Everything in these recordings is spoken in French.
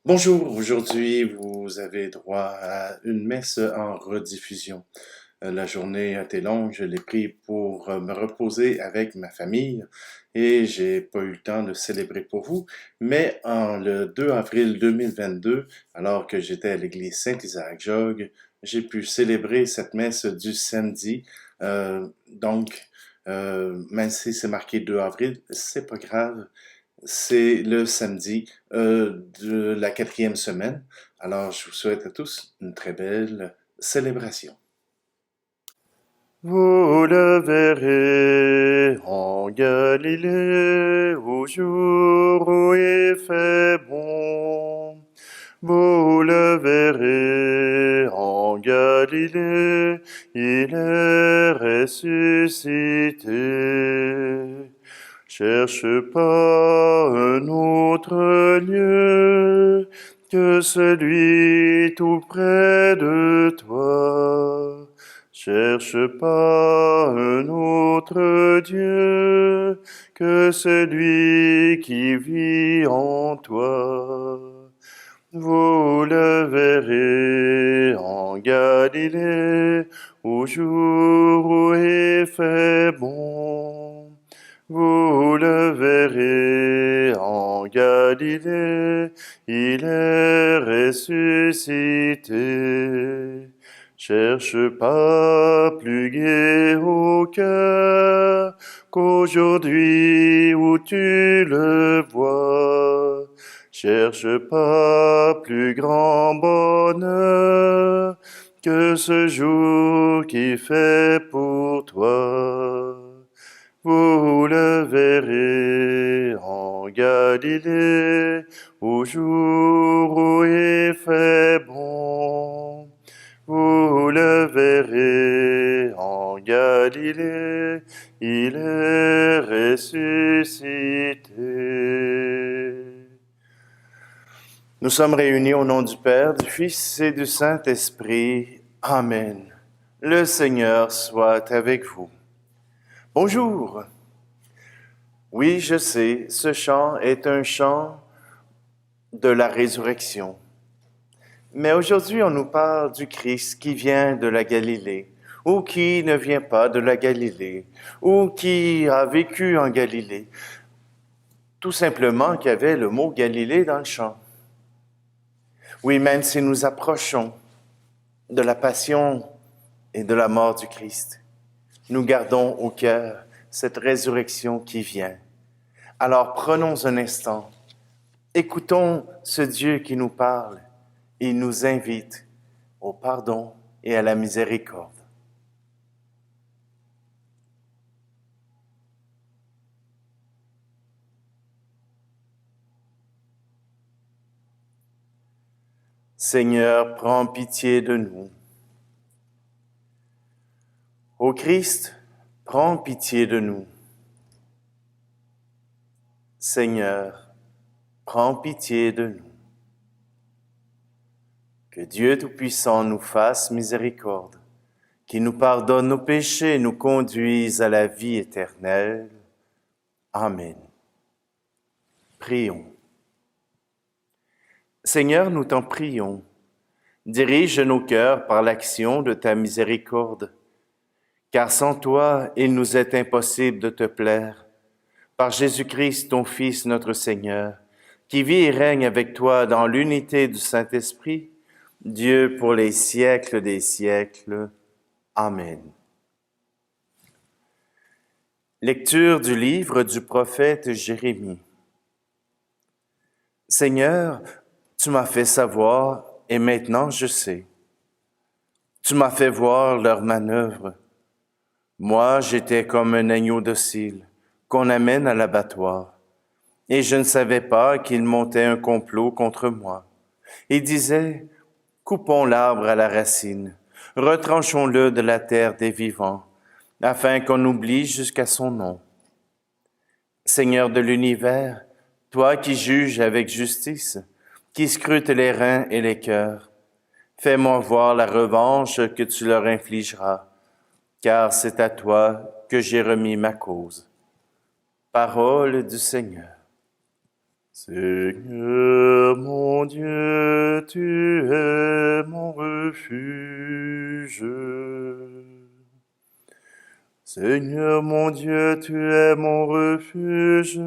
Bonjour, aujourd'hui vous avez droit à une messe en rediffusion. La journée a été longue, je l'ai pris pour me reposer avec ma famille et j'ai pas eu le temps de célébrer pour vous, mais le 2 avril 2022, alors que j'étais à l'église Saint-Isaac-Jogues, j'ai pu célébrer cette messe du samedi. Même si c'est marqué 2 avril, c'est pas grave. C'est le samedi de la quatrième semaine. Alors, je vous souhaite à tous une très belle célébration. Vous le verrez en Galilée, au jour où il fait bon. Vous le verrez en Galilée, il est ressuscité. Cherche pas un autre lieu que celui tout près de toi. Cherche pas un autre Dieu que celui qui vit en toi. Vous le verrez en Galilée, au jour où il fait bon. Vous le verrez en Galilée, il est ressuscité. Cherche pas plus gai au cœur qu'aujourd'hui où tu le vois. Cherche pas plus grand bonheur que ce jour qui fait pour toi. Vous le verrez en Galilée, au jour où il fait bon. Vous le verrez en Galilée, il est ressuscité. Nous sommes réunis au nom du Père, du Fils et du Saint-Esprit. Amen. Le Seigneur soit avec vous. Bonjour. Oui, je sais, ce chant est un chant de la résurrection. Mais aujourd'hui, on nous parle du Christ qui vient de la Galilée, ou qui ne vient pas de la Galilée, ou qui a vécu en Galilée. Tout simplement qu'il y avait le mot Galilée dans le chant. Oui, même si nous approchons de la passion et de la mort du Christ, nous gardons au cœur cette résurrection qui vient. Alors prenons un instant, écoutons ce Dieu qui nous parle et nous invite au pardon et à la miséricorde. Seigneur, prends pitié de nous. Ô Christ, prends pitié de nous. Seigneur, prends pitié de nous. Que Dieu Tout-Puissant nous fasse miséricorde, qui nous pardonne nos péchés et nous conduise à la vie éternelle. Amen. Prions. Seigneur, nous t'en prions. Dirige nos cœurs par l'action de ta miséricorde, car sans toi, il nous est impossible de te plaire. Par Jésus-Christ, ton Fils, notre Seigneur, qui vit et règne avec toi dans l'unité du Saint-Esprit, Dieu pour les siècles des siècles. Amen. Lecture du livre du prophète Jérémie. Seigneur, tu m'as fait savoir et maintenant je sais. Tu m'as fait voir leurs manœuvres. Moi, j'étais comme un agneau docile qu'on amène à l'abattoir. Et je ne savais pas qu'il montait un complot contre moi. Il disait, coupons l'arbre à la racine, retranchons-le de la terre des vivants, afin qu'on oublie jusqu'à son nom. Seigneur de l'univers, toi qui juges avec justice, qui scrutes les reins et les cœurs, fais-moi voir la revanche que tu leur infligeras, car c'est à toi que j'ai remis ma cause. Parole du Seigneur. Seigneur mon Dieu, refuge. Seigneur mon Dieu, tu es mon refuge.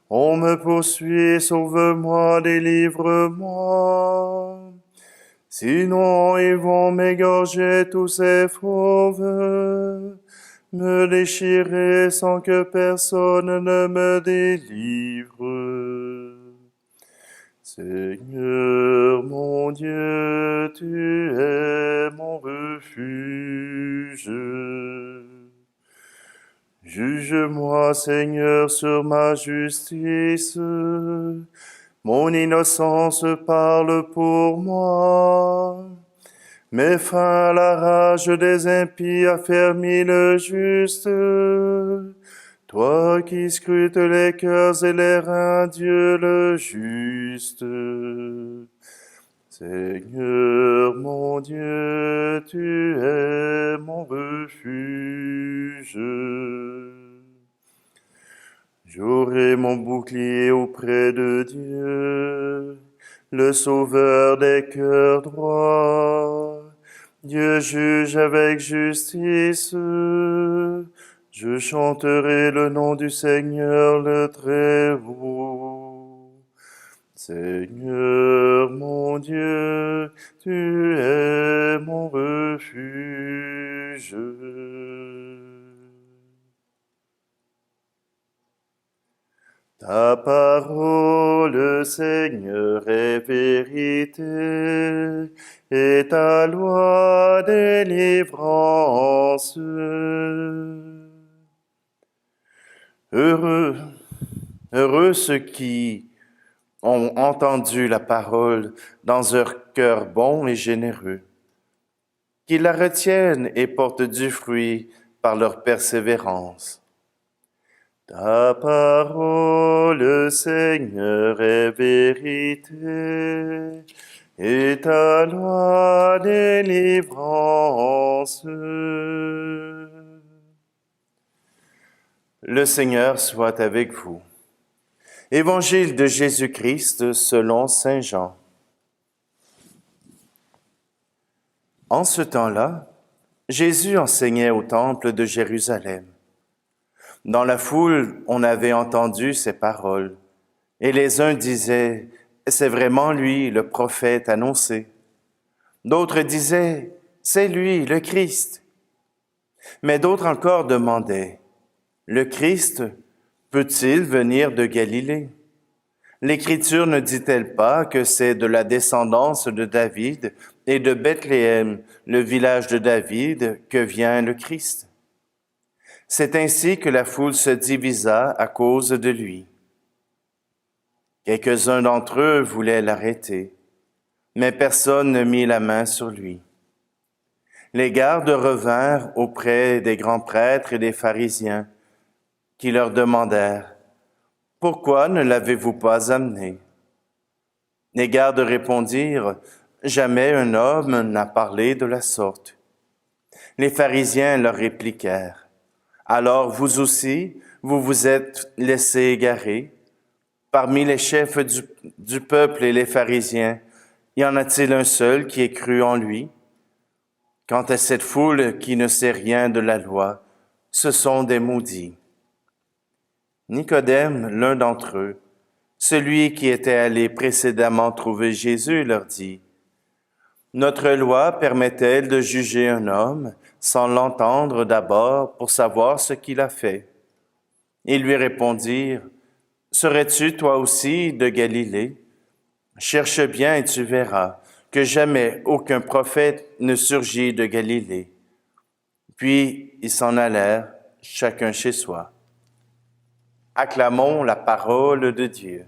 On me poursuit, sauve-moi, délivre-moi. Sinon ils vont m'égorger tous ces fauves, me déchirer sans que personne ne me délivre. Seigneur mon Dieu, tu es mon refuge. Juge-moi, Seigneur, sur ma justice. Mon innocence parle pour moi. Mets fin à la rage des impies, affermis le juste. Toi qui scrutes les cœurs et les reins, Dieu le juste. Seigneur mon Dieu, tu es mon refuge. J'aurai mon bouclier auprès de Dieu, le sauveur des cœurs droits. Dieu juge avec justice. Je chanterai le nom du Seigneur le Très-Haut. Seigneur mon Dieu, tu es mon refuge. Ta parole, Seigneur, est vérité, et ta loi délivrance. Heureux ceux qui ont entendu la parole dans leur cœur bon et généreux, qui la retiennent et portent du fruit par leur persévérance. Ta parole, Seigneur, est vérité, et ta loi délivrance. Le Seigneur soit avec vous. Évangile de Jésus-Christ selon saint Jean. En ce temps-là, Jésus enseignait au temple de Jérusalem. Dans la foule, on avait entendu ces paroles, et les uns disaient, « C'est vraiment lui, le prophète annoncé. » D'autres disaient, « C'est lui, le Christ. » Mais d'autres encore demandaient, « Le Christ peut-il venir de Galilée? L'Écriture ne dit-elle pas que c'est de la descendance de David et de Bethléem, le village de David, que vient le Christ? » C'est ainsi que la foule se divisa à cause de lui. Quelques-uns d'entre eux voulaient l'arrêter, mais personne ne mit la main sur lui. Les gardes revinrent auprès des grands prêtres et des pharisiens, qui leur demandèrent, « Pourquoi ne l'avez-vous pas amené? » Les gardes répondirent, « Jamais un homme n'a parlé de la sorte. » Les pharisiens leur répliquèrent, « Alors vous aussi, vous vous êtes laissés égarer? Parmi les chefs du peuple et les pharisiens, y en a-t-il un seul qui ait cru en lui? Quant à cette foule qui ne sait rien de la loi, ce sont des maudits. » Nicodème, l'un d'entre eux, celui qui était allé précédemment trouver Jésus, leur dit, « Notre loi permet-elle de juger un homme sans l'entendre d'abord pour savoir ce qu'il a fait? » Ils lui répondirent, « Serais-tu toi aussi de Galilée? Cherche bien et tu verras que jamais aucun prophète ne surgit de Galilée. » Puis ils s'en allèrent, chacun chez soi. Acclamons la parole de Dieu.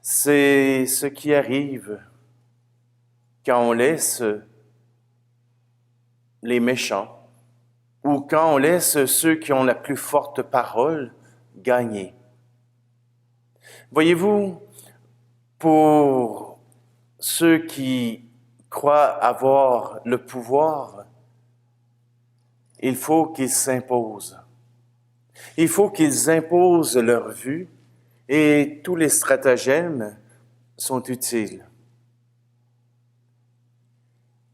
C'est ce qui arrive quand on laisse les méchants ou quand on laisse ceux qui ont la plus forte parole gagner. Voyez-vous, pour ceux qui croient avoir le pouvoir, il faut qu'ils s'imposent. Il faut qu'ils imposent leur vue et tous les stratagèmes sont utiles.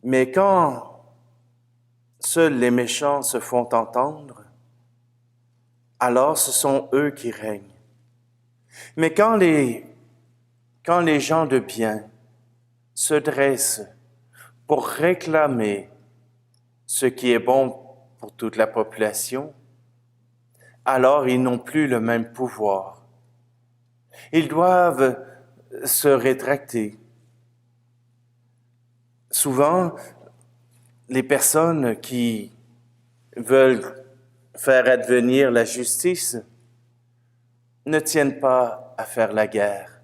Mais quand seuls les méchants se font entendre, alors ce sont eux qui règnent. Mais quand les gens de bien se dressent pour réclamer ce qui est bon pour toute la population, alors ils n'ont plus le même pouvoir. Ils doivent se rétracter. Souvent, les personnes qui veulent faire advenir la justice ne tiennent pas à faire la guerre,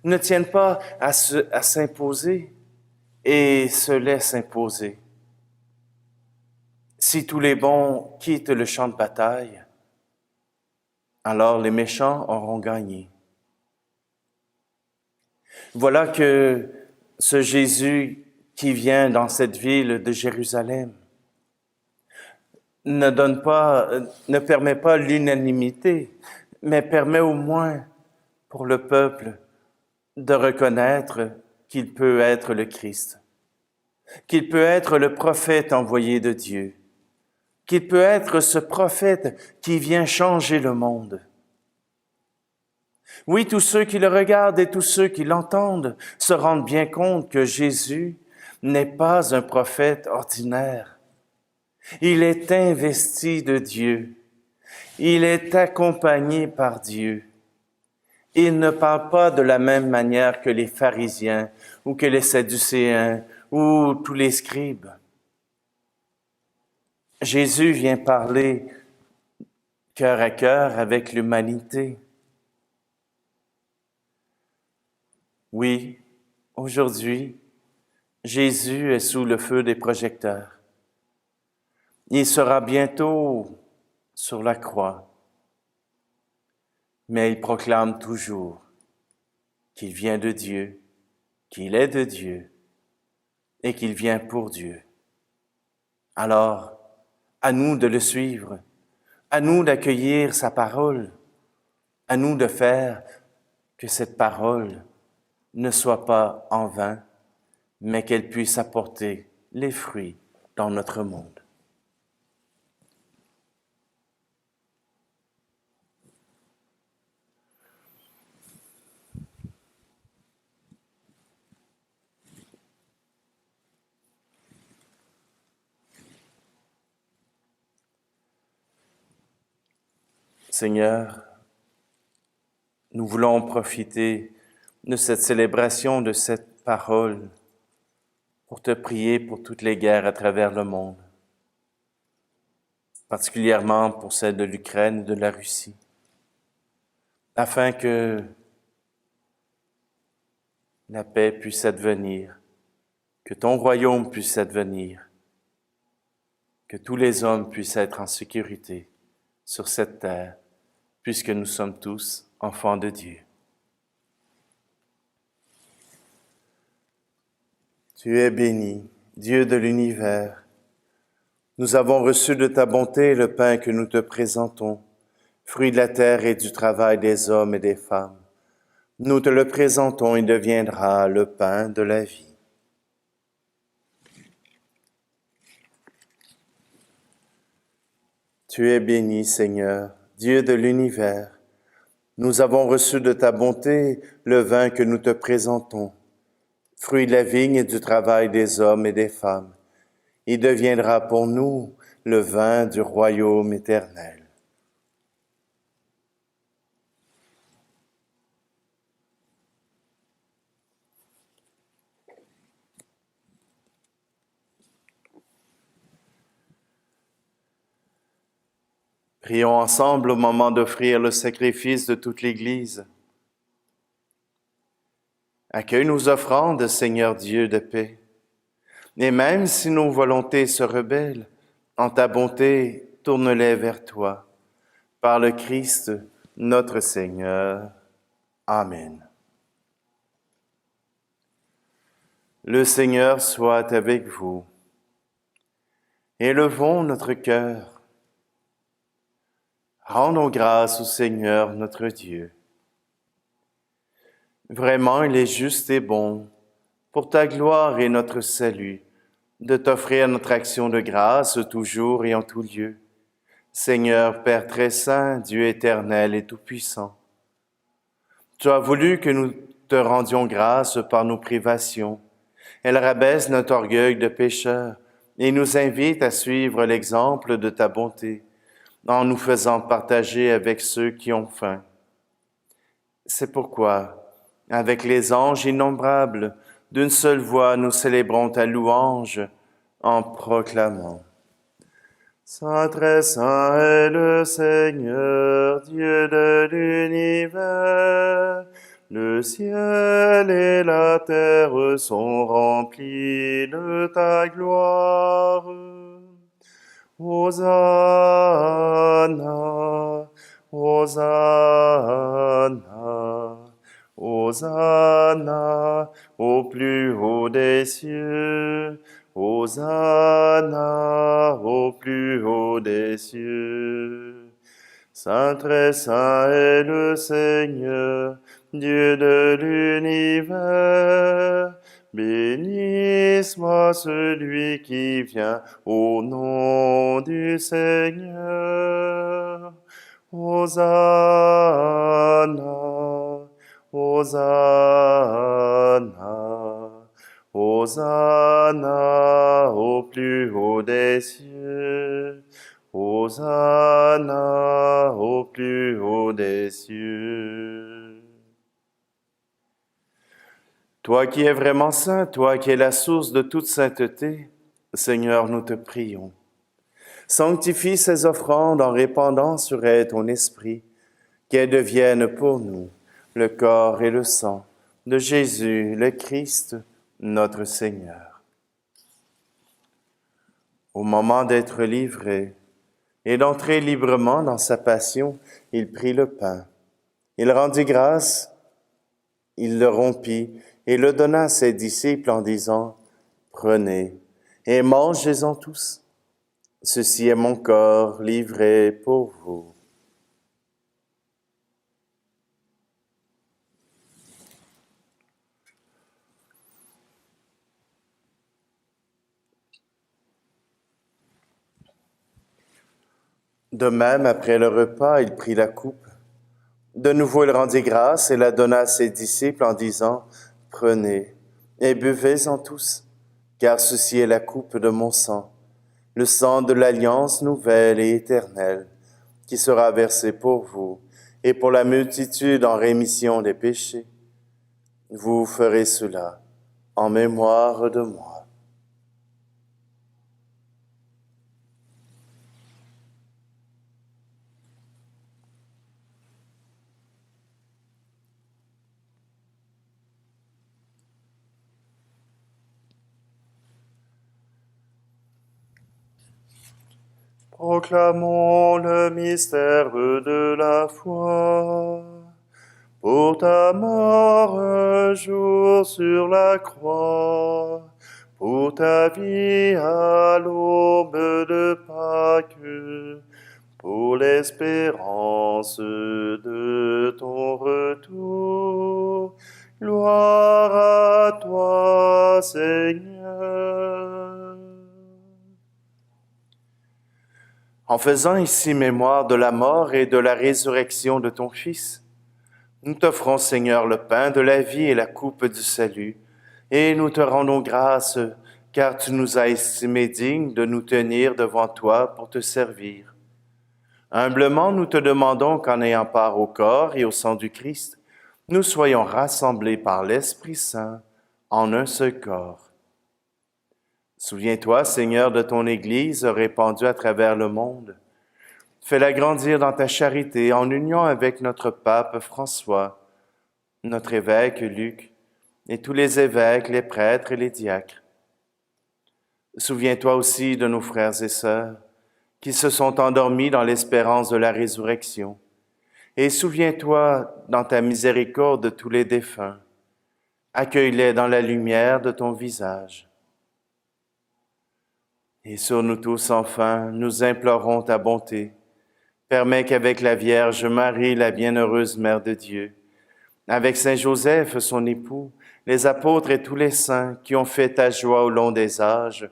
ne tiennent pas à s'imposer et se laissent imposer. Si tous les bons quittent le champ de bataille, alors les méchants auront gagné. Voilà que ce Jésus qui vient dans cette ville de Jérusalem ne permet pas l'unanimité, mais permet au moins pour le peuple de reconnaître qu'il peut être le Christ, qu'il peut être le prophète envoyé de Dieu, qu'il peut être ce prophète qui vient changer le monde. Oui, tous ceux qui le regardent et tous ceux qui l'entendent se rendent bien compte que Jésus n'est pas un prophète ordinaire. Il est investi de Dieu. Il est accompagné par Dieu. Il ne parle pas de la même manière que les pharisiens ou que les sadducéens ou tous les scribes. Jésus vient parler cœur à cœur avec l'humanité. Oui, aujourd'hui, Jésus est sous le feu des projecteurs. Il sera bientôt sur la croix, mais il proclame toujours qu'il vient de Dieu, qu'il est de Dieu et qu'il vient pour Dieu. Alors, à nous de le suivre, à nous d'accueillir sa parole, à nous de faire que cette parole ne soit pas en vain, mais qu'elle puisse apporter les fruits dans notre monde. Seigneur, nous voulons profiter de cette célébration, de cette parole, pour te prier pour toutes les guerres à travers le monde, particulièrement pour celle de l'Ukraine et de la Russie, afin que la paix puisse advenir, que ton royaume puisse advenir, que tous les hommes puissent être en sécurité sur cette terre, puisque nous sommes tous enfants de Dieu. Tu es béni, Dieu de l'univers. Nous avons reçu de ta bonté le pain que nous te présentons, fruit de la terre et du travail des hommes et des femmes. Nous te le présentons, il deviendra le pain de la vie. Tu es béni, Seigneur, Dieu de l'univers. Nous avons reçu de ta bonté le vin que nous te présentons, fruit de la vigne et du travail des hommes et des femmes. Il deviendra pour nous le vin du royaume éternel. Prions ensemble au moment d'offrir le sacrifice de toute l'Église. Accueille nos offrandes, Seigneur Dieu de paix. Et même si nos volontés se rebellent, en ta bonté, tourne-les vers toi. Par le Christ, notre Seigneur. Amen. Le Seigneur soit avec vous. Élevons notre cœur. Rendons grâce au Seigneur notre Dieu. Vraiment, il est juste et bon, pour ta gloire et notre salut, de t'offrir notre action de grâce toujours et en tout lieu. Seigneur, Père très saint, Dieu éternel et tout-puissant, tu as voulu que nous te rendions grâce par nos privations. Elle rabaisse notre orgueil de pécheur et nous invite à suivre l'exemple de ta bonté, en nous faisant partager avec ceux qui ont faim. C'est pourquoi, avec les anges innombrables, d'une seule voix nous célébrons ta louange en proclamant: Saint très saint est le Seigneur, Dieu de l'univers. Le ciel et la terre sont remplis de ta gloire. Hosanna, Hosanna, Hosanna au plus haut des cieux. Hosanna au plus haut des cieux. Saint très saint est le Seigneur, Dieu de l'univers. Béni soit celui qui vient au nom du Seigneur. Hosanna, Hosanna, Hosanna au plus haut des cieux. Hosanna au plus haut des cieux. Toi qui es vraiment saint, toi qui es la source de toute sainteté, Seigneur, nous te prions. Sanctifie ces offrandes en répandant sur elles ton esprit, qu'elles deviennent pour nous le corps et le sang de Jésus, le Christ, notre Seigneur. Au moment d'être livré et d'entrer librement dans sa passion, il prit le pain. Il rendit grâce, il le rompit et le donna à ses disciples en disant: Prenez et mangez-en tous. Ceci est mon corps livré pour vous. De même, après le repas, il prit la coupe. De nouveau, il rendit grâce et la donna à ses disciples en disant: Prenez et buvez-en tous, car ceci est la coupe de mon sang, le sang de l'alliance nouvelle et éternelle, qui sera versé pour vous et pour la multitude en rémission des péchés. Vous ferez cela en mémoire de moi. Proclamons le mystère de la foi. Pour ta mort un jour sur la croix, pour ta vie à l'aube de Pâques, pour l'espérance de ton retour. Gloire à toi, Seigneur. En faisant ici mémoire de la mort et de la résurrection de ton Fils, nous t'offrons, Seigneur, le pain de la vie et la coupe du salut, et nous te rendons grâce, car tu nous as estimés dignes de nous tenir devant toi pour te servir. Humblement, nous te demandons qu'en ayant part au corps et au sang du Christ, nous soyons rassemblés par l'Esprit Saint en un seul corps. Souviens-toi, Seigneur, de ton Église répandue à travers le monde. Fais-la grandir dans ta charité en union avec notre pape François, notre évêque Luc, et tous les évêques, les prêtres et les diacres. Souviens-toi aussi de nos frères et sœurs qui se sont endormis dans l'espérance de la résurrection. Et souviens-toi dans ta miséricorde de tous les défunts. Accueille-les dans la lumière de ton visage. Et sur nous tous, enfin, nous implorons ta bonté. Permets qu'avec la Vierge Marie, la bienheureuse Mère de Dieu, avec Saint Joseph, son époux, les apôtres et tous les saints qui ont fait ta joie au long des âges,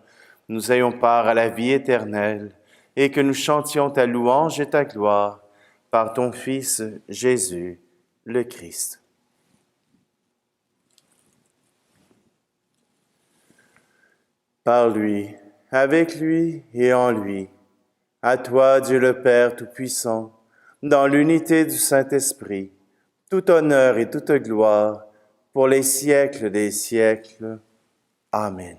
nous ayons part à la vie éternelle, et que nous chantions ta louange et ta gloire par ton Fils Jésus, le Christ. Par lui, avec lui et en lui, à toi Dieu le Père Tout-Puissant, dans l'unité du Saint-Esprit, tout honneur et toute gloire pour les siècles des siècles. Amen.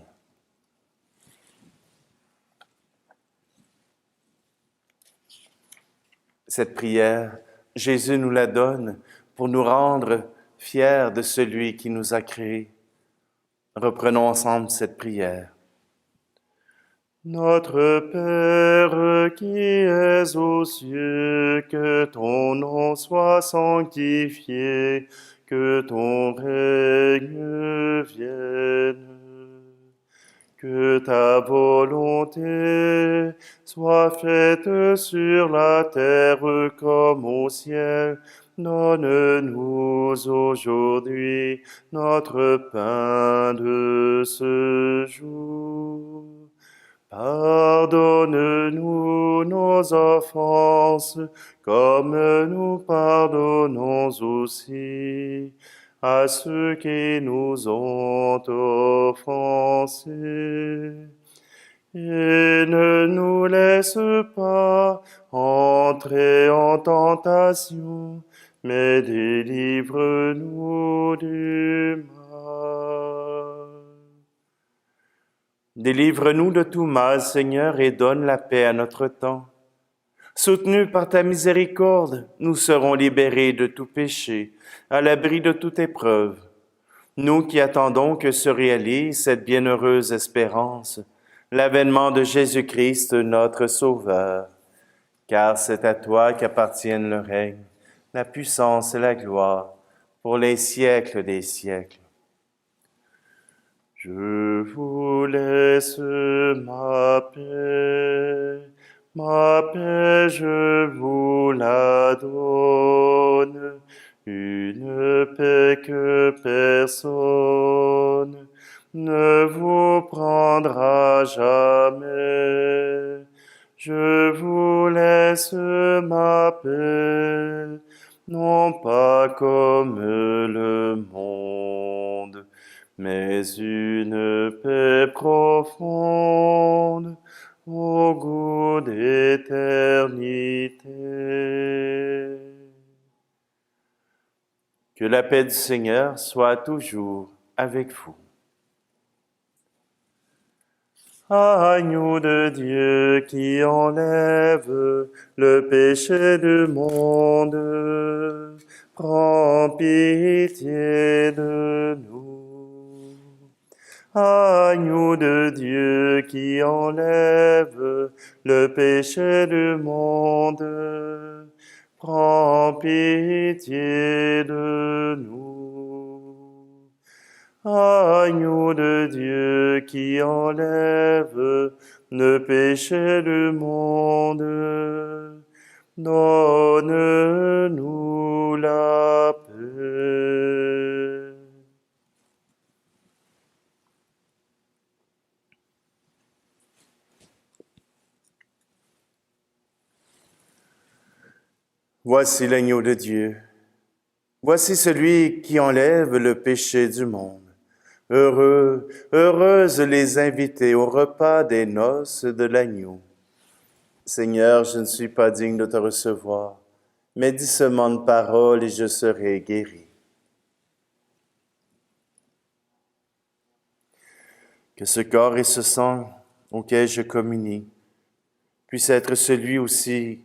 Cette prière, Jésus nous la donne pour nous rendre fiers de celui qui nous a créés. Reprenons ensemble cette prière. Notre Père qui es aux cieux, que ton nom soit sanctifié, que ton règne vienne. Que ta volonté soit faite sur la terre comme au ciel. Donne-nous aujourd'hui notre pain de ce jour. Pardonne-nous nos offenses, comme nous pardonnons aussi à ceux qui nous ont offensés. Et ne nous laisse pas entrer en tentation, mais délivre-nous du mal. Délivre-nous de tout mal, Seigneur, et donne la paix à notre temps. Soutenus par ta miséricorde, nous serons libérés de tout péché, à l'abri de toute épreuve. Nous qui attendons que se réalise cette bienheureuse espérance, l'avènement de Jésus-Christ, notre Sauveur. Car c'est à toi qu'appartiennent le règne, la puissance et la gloire, pour les siècles des siècles. Je vous laisse ma paix je vous la donne, une paix que personne ne vous prendra jamais. Je vous laisse ma paix, non pas comme le monde, mais une paix profonde, au goût d'éternité. Que la paix du Seigneur soit toujours avec vous. Agneau de Dieu qui enlève le péché du monde, prends pitié de nous. Agneau de Dieu qui enlève le péché du monde, prends pitié de nous. Agneau de Dieu qui enlève le péché du monde, donne-nous la paix. Voici l'agneau de Dieu. Voici celui qui enlève le péché du monde. Heureux, heureuses les invités au repas des noces de l'agneau. Seigneur, je ne suis pas digne de te recevoir, mais dis seulement une parole et je serai guéri. Que ce corps et ce sang auquel je communie puissent être celui aussi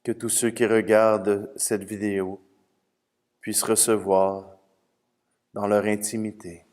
que tous ceux qui regardent cette vidéo puissent recevoir dans leur intimité.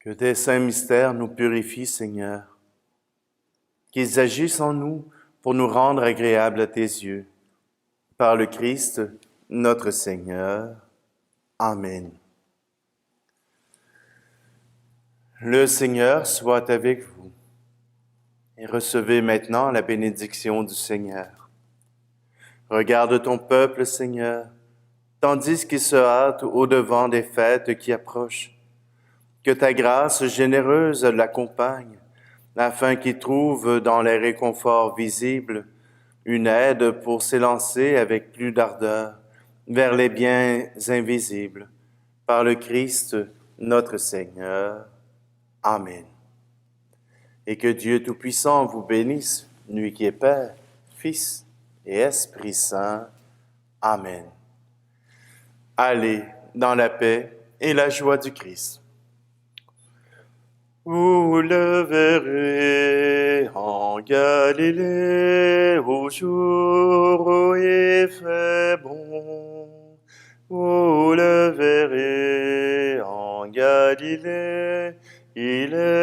Que tes saints mystères nous purifient, Seigneur, qu'ils agissent en nous pour nous rendre agréables à tes yeux. Par le Christ, notre Seigneur. Amen. Le Seigneur soit avec vous et recevez maintenant la bénédiction du Seigneur. Regarde ton peuple, Seigneur, tandis qu'il se hâte au-devant des fêtes qui approchent. Que ta grâce généreuse l'accompagne, afin qu'il trouve dans les réconforts visibles une aide pour s'élancer avec plus d'ardeur vers les biens invisibles. Par le Christ, notre Seigneur. Amen. Et que Dieu Tout-Puissant vous bénisse, lui qui est Père, Fils et Esprit Saint. Amen. Allez dans la paix et la joie du Christ. Vous le verrez en Galilée, au jour où il fait bon. Vous le verrez en Galilée, il est